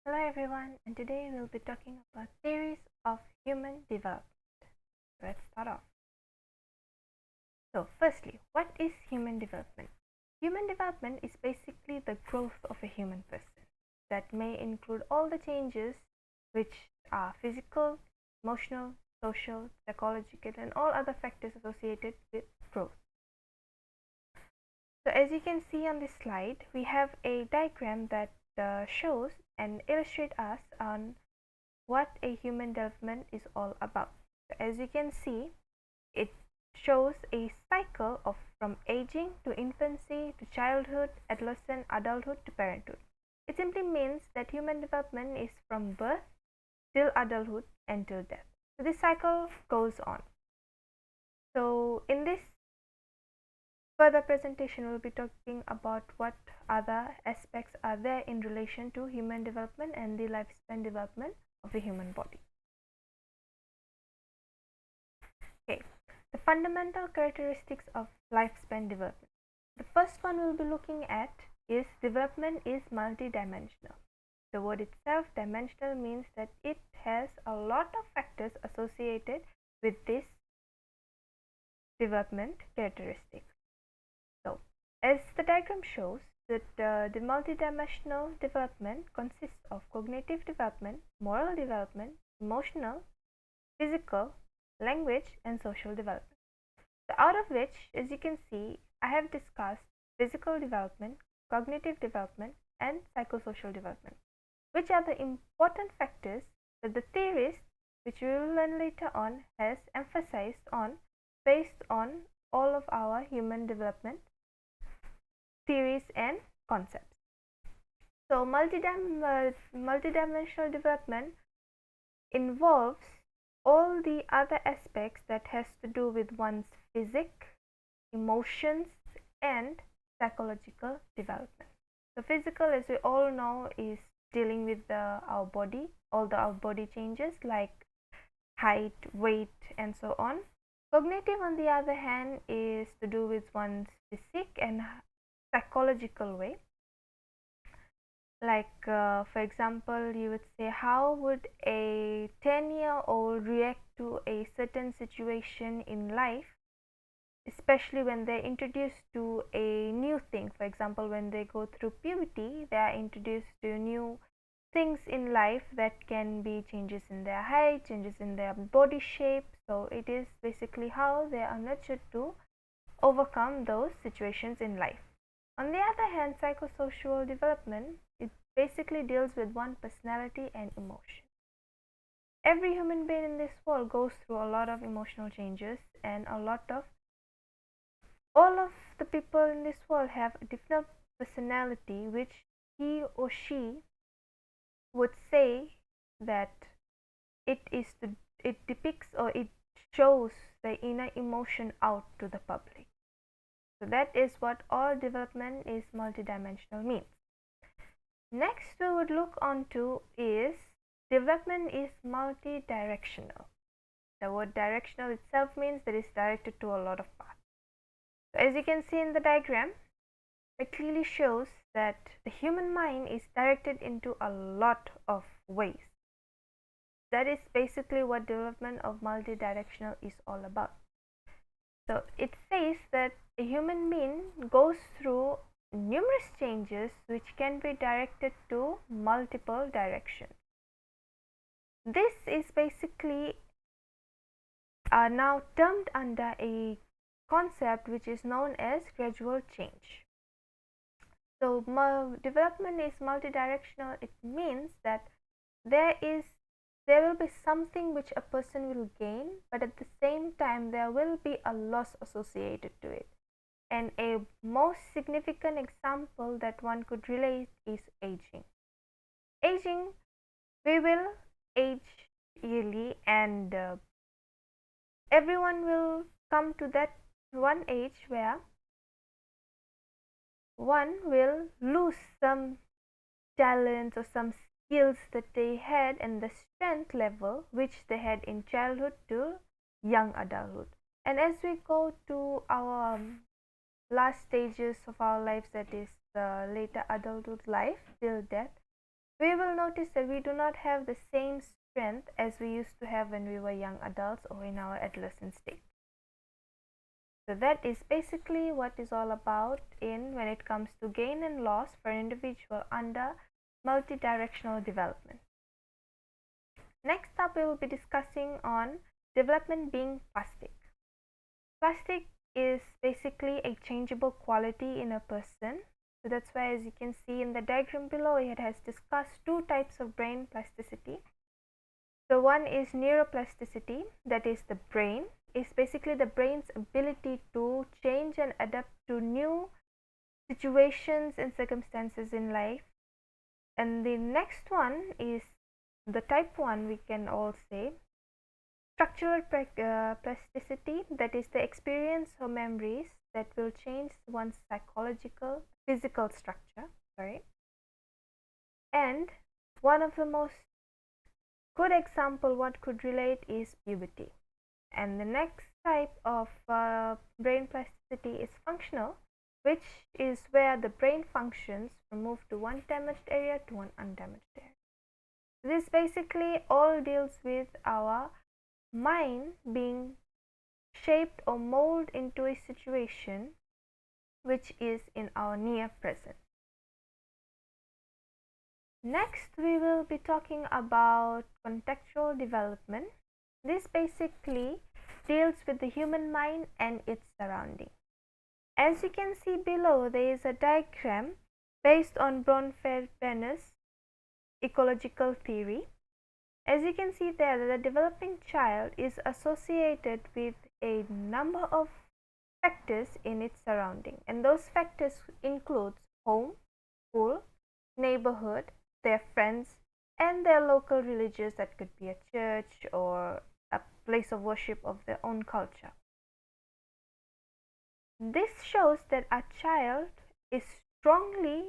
Hello everyone, and today we'll be talking about theories of human development. Let's start off. So, firstly, what is human development? Human development is basically the growth of a human person that may include all the changes which are physical, emotional, social, psychological, and all other factors associated with growth. So, as you can see on this slide, we have a diagram that shows and illustrates us on what a human development is all about. So as you can see, it shows a cycle of from aging to infancy to childhood, adolescent, adulthood to parenthood. It simply means that human development is from birth till adulthood and till death. So this cycle goes on. So in this further presentation, we'll be talking about what other aspects are there in relation to human development and the lifespan development of the human body. Okay, the fundamental characteristics of lifespan development. The first one we'll be looking at is development is multidimensional. The word itself, dimensional, means that it has a lot of factors associated with this development characteristic. So, as the diagram shows, that the multidimensional development consists of cognitive development, moral development, emotional, physical, language, and social development. So out of which, as you can see, I have discussed physical development, cognitive development, and psychosocial development, which are the important factors that the theorist, which we will learn later on, has emphasized on based on all of our human development theories and concepts. So multidimensional development involves all the other aspects that has to do with one's physique, emotions, and psychological development. So physical, as we all know, is dealing with our body, all our body changes like height, weight, and so on. Cognitive, on the other hand, is to do with one's physique and psychological way. Like for example, you would say, how would a 10-year-old react to a certain situation in life, especially when they're introduced to a new thing. For example, when they go through puberty, they are introduced to new things in life that can be changes in their height, changes in their body shape. So it is basically how they are nurtured to overcome those situations in life. On the other hand, psychosocial development, it basically deals with one personality and emotion. Every human being in this world goes through a lot of emotional changes, and all of the people in this world have a different personality, which he or she would say that it depicts or it shows the inner emotion out to the public. So that is what all development is multidimensional means. Next we would look on to is development is multidirectional. The word directional itself means that it's directed to a lot of paths. So as you can see in the diagram, it clearly shows that the human mind is directed into a lot of ways. That is basically what development of multidirectional is all about. So it says that a human being goes through numerous changes which can be directed to multiple directions. This is basically now termed under a concept which is known as gradual change. So development is multidirectional. It means that there will be something which a person will gain, but at the same time there will be a loss associated to it. And a most significant example that one could relate is aging. Aging, we will age yearly, and everyone will come to that one age where one will lose some talents or some skills that they had and the strength level which they had in childhood to young adulthood. And as we go to our last stages of our lives, that is the later adulthood life till death, we will notice that we do not have the same strength as we used to have when we were young adults or in our adolescent stage. So that is basically what is all about in when it comes to gain and loss for an individual under multidirectional development. Next up, we will be discussing on development being plastic. Plastic is basically a changeable quality in a person. So that's why, as you can see in the diagram below, it has discussed two types of brain plasticity. So one is neuroplasticity, that is the brain. Is basically the brain's ability to change and adapt to new situations and circumstances in life. And the next one is the type 1, we can all say structural plasticity, that is the experience or memories that will change one's physical structure. And one of the most good example what could relate is puberty. And the next type of brain plasticity is functional, which is where the brain functions from move to one damaged area to one undamaged area. This basically all deals with our mind being shaped or molded into a situation which is in our near present. Next, we will be talking about contextual development. This basically deals with the human mind and its surrounding. As you can see below, there is a diagram based on Bronfenber's ecological theory. As you can see there, the developing child is associated with a number of factors in its surrounding, and those factors include home, school, neighborhood, their friends, and their local religions, that could be a church or a place of worship of their own culture. This shows that a child is strongly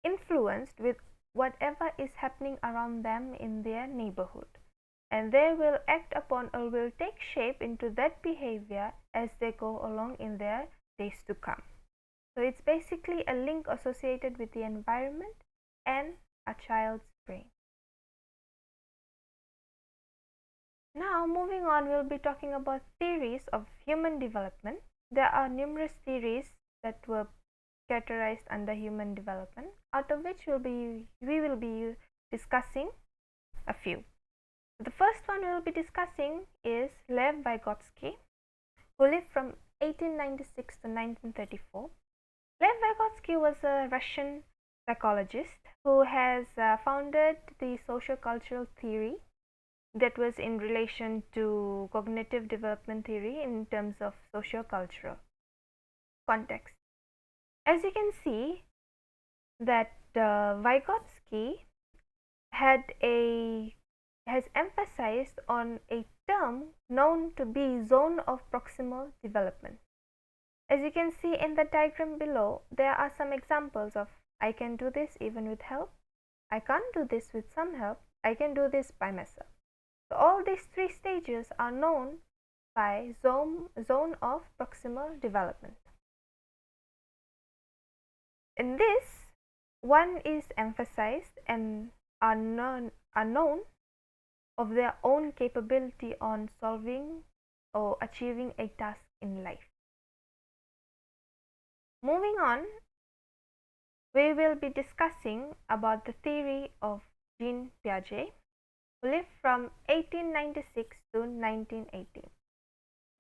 influenced with whatever is happening around them in their neighborhood, and they will act upon or will take shape into that behavior as they go along in their days to come. So it's basically a link associated with the environment and a child's brain. Now moving on, we'll be talking about theories of human development. There are numerous theories that were categorized under human development, out of which we will be discussing a few. The first one we will be discussing is Lev Vygotsky, who lived from 1896 to 1934. Lev Vygotsky was a Russian psychologist who has founded the social-cultural theory that was in relation to cognitive development theory in terms of socio-cultural context. As you can see that Vygotsky has emphasized on a term known to be zone of proximal development. As you can see in the diagram below, there are some examples of I can do this even with help, I can't do this with some help, I can do this by myself. So all these three stages are known by zone of proximal development. In this, one is emphasized and are known of their own capability on solving or achieving a task in life. Moving on, we will be discussing about the theory of Jean Piaget, who lived from 1896 to 1918.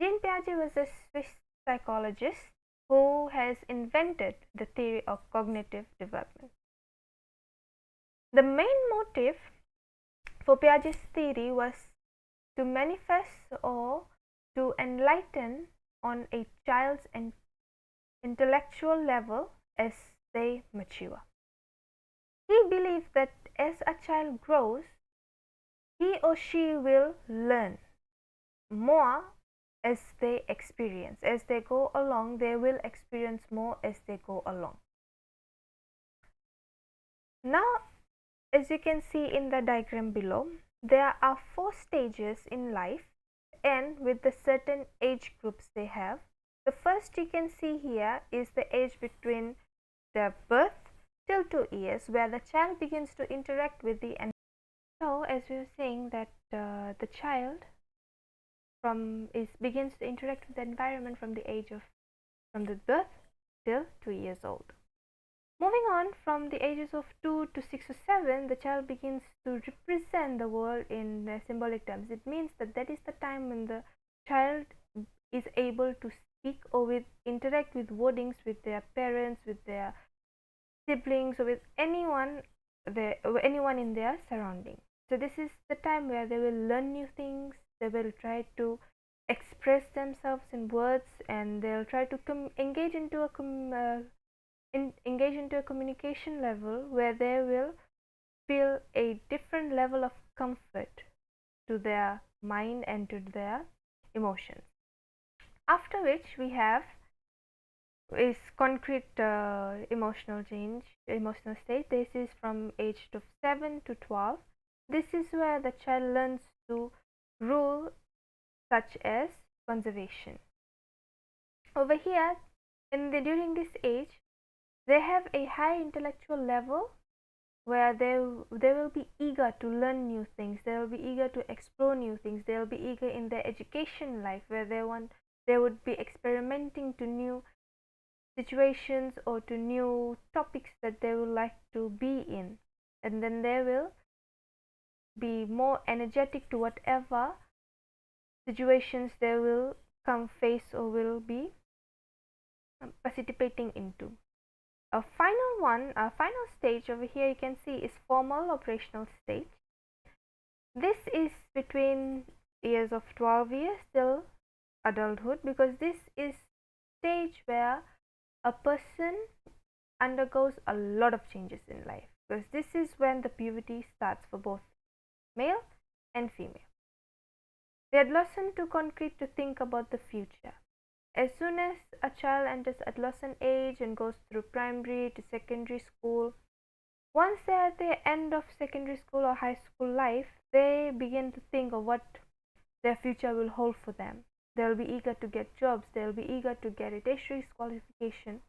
Jean Piaget was a Swiss psychologist who has invented the theory of cognitive development. The main motive for Piaget's theory was to manifest or to enlighten on a child's intellectual level as they mature. He believed that as a child grows, he or she will learn more as they experience. As they go along, they will experience more as they go along. Now, as you can see in the diagram below, there are 4 stages in life, and with the certain age groups they have. The first you can see here is the age between their birth till 2 years, where the child begins to interact with the environment. So, as we were saying, that the child begins to interact with the environment from the birth till 2 years old. Moving on from the ages of 2 to 6 or 7, the child begins to represent the world in symbolic terms. It means that is the time when the child is able to speak or interact with wordings with their parents, with their siblings, or with anyone in their surrounding. So this is the time where they will learn new things. They will try to express themselves in words, and they'll try to engage into a communication level where they will feel a different level of comfort to their mind and to their emotions. After which we have is concrete emotional state. This is from age of 7 to 12. This is where the child learns to rule, such as conservation. Over here, during this age, they have a high intellectual level where they will be eager to learn new things. They will be eager to explore new things. They will be eager in their education life, where they would be experimenting to new situations or to new topics that they would like to be in, and then they will be more energetic to whatever situations they will come face or will be participating into. A final stage over here you can see is formal operational stage. This is between years of 12 years till adulthood, because this is stage where a person undergoes a lot of changes in life, because this is when the puberty starts for both male and female. The adolescent too concrete to think about the future. As soon as a child enters adolescent age and goes through primary to secondary school, once they are at the end of secondary school or high school life, they begin to think of what their future will hold for them. They will be eager to get jobs, they will be eager to get a tertiary qualification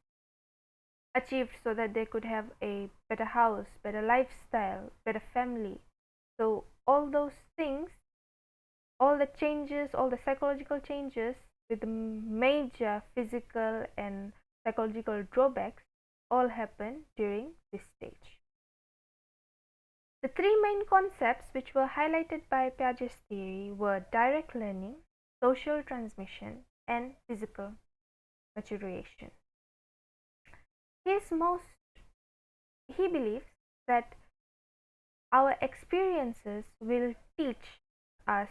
achieved so that they could have a better house, better lifestyle, better family. So all those things, all the changes, all the psychological changes with major physical and psychological drawbacks all happen during this stage. The three main concepts which were highlighted by Piaget's theory were direct learning, social transmission, and physical maturation. He believes that our experiences will teach us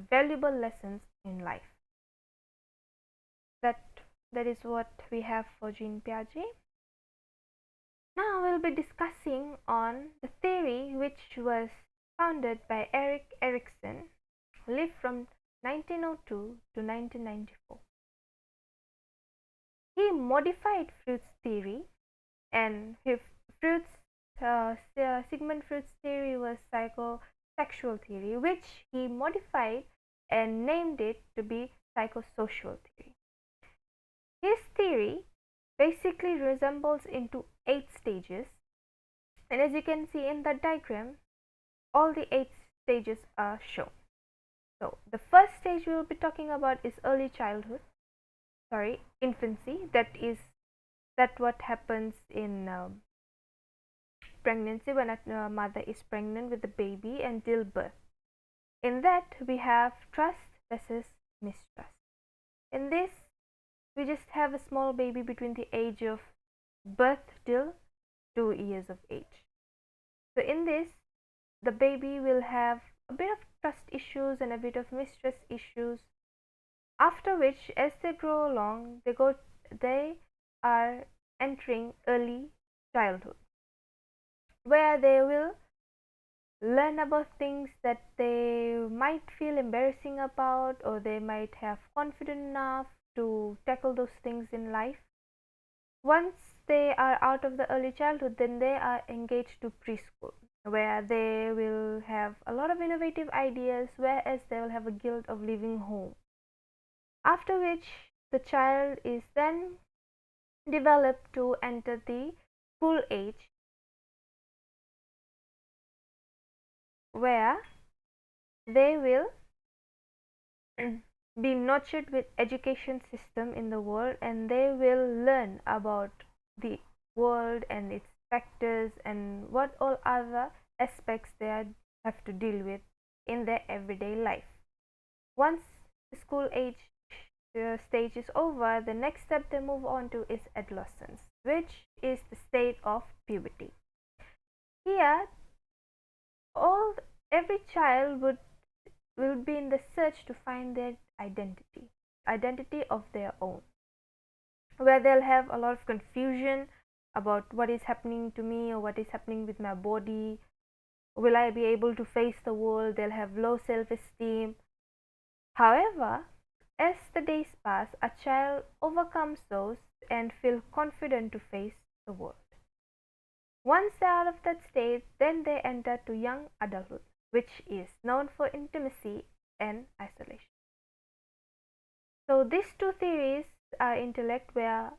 valuable lessons in life. That is what we have for Jean Piaget. Now we'll be discussing on the theory which was founded by Erik Erikson, who lived from 1902 to 1994. He modified Freud's theory, and Sigmund Freud's theory was psychosexual theory, which he modified and named it to be psychosocial theory. His theory basically resembles into 8 stages, and as you can see in the diagram, all the 8 stages are shown. So the first stage we will be talking about is infancy. That what happens in pregnancy, when a mother is pregnant with the baby until birth. In that we have trust versus mistrust. In this we just have a small baby between the age of birth till 2 years of age. So in this, the baby will have a bit of trust issues and a bit of mistrust issues, after which, as they grow along, they are entering early childhood, where they will learn about things that they might feel embarrassing about, or they might have confidence enough to tackle those things in life. Once they are out of the early childhood, then they are engaged to preschool, where they will have a lot of innovative ideas, whereas they will have a guilt of leaving home. After which the child is then developed to enter the school age, where they will be nurtured with education system in the world, and they will learn about the world and its factors and what all other aspects they have to deal with in their everyday life. Once the school age stage is over, the next step they move on to is adolescence, which is the state of puberty. Here, all every child will be in the search to find their identity of their own, where they'll have a lot of confusion about what is happening to me or what is happening with my body. Will I be able to face the world? They'll have low self esteem. However, as the days pass, a child overcomes those and feel confident to face the world. Once they're out of that state, then they enter to young adulthood, which is known for intimacy and isolation. So these two theories are intellect, where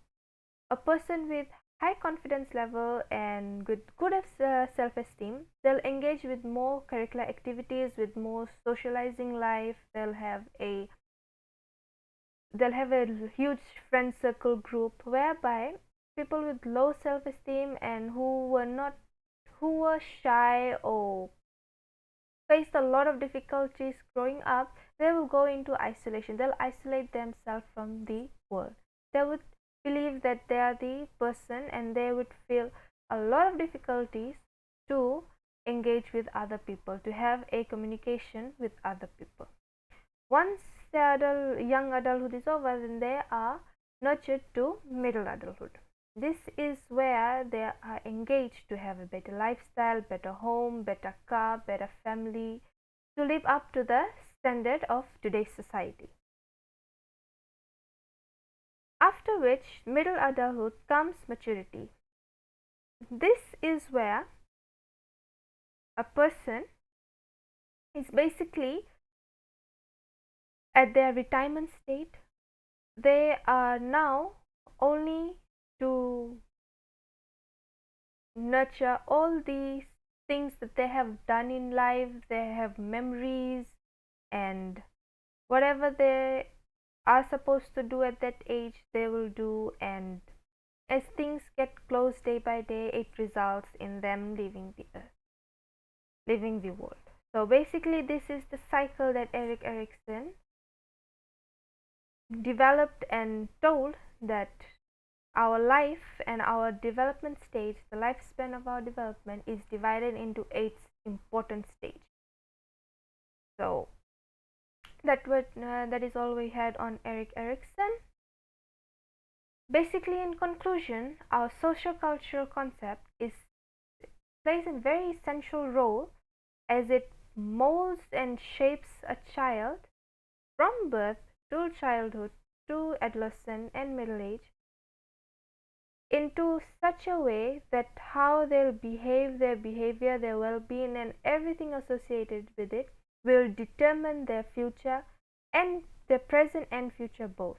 a person with high confidence level and with good self-esteem, they'll engage with more curricular activities, with more socializing life. They'll have a huge friend circle group, whereby people with low self-esteem and who were shy or faced a lot of difficulties growing up, they will go into isolation. They'll isolate themselves from the world. They would believe that they are the person, and they would feel a lot of difficulties to engage with other people, to have a communication with other people. Once the young adulthood is over, then they are nurtured to middle adulthood. This is where they are engaged to have a better lifestyle, better home, better car, better family, to live up to the standard of today's society. After which, middle adulthood comes maturity. This is where a person is basically at their retirement state. They are now only to nurture all these things that they have done in life. They have memories, and whatever they are supposed to do at that age, they will do. And as things get close day by day, it results in them leaving the earth, leaving the world. So basically, this is the cycle that Erik Erikson developed and told, that our life and our development stage, the lifespan of our development, is divided into 8 important stages. So that is all we had on Erik Erikson. Basically, in conclusion, our socio-cultural concept plays a very essential role, as it molds and shapes a child from birth to childhood to adolescence and middle age into such a way that how they'll behave, their behavior, their well-being, and everything associated with it will determine their future, and their present and future both.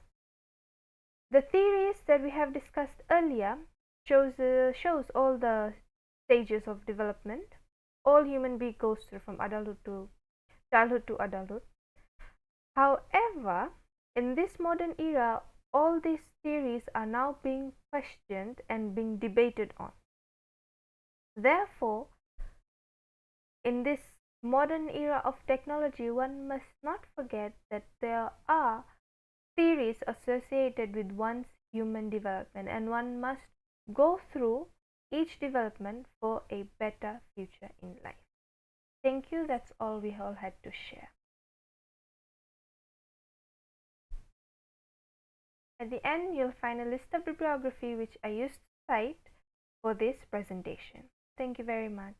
The theories that we have discussed earlier shows all the stages of development all human being goes through, from adulthood to childhood to adulthood. However, in this modern era, all these theories are now being questioned and being debated on. Therefore, in this modern era of technology, one must not forget that there are theories associated with one's human development, and one must go through each development for a better future in life. Thank you. That's all we all had to share. At the end, you'll find a list of bibliography which I used to cite for this presentation. Thank you very much.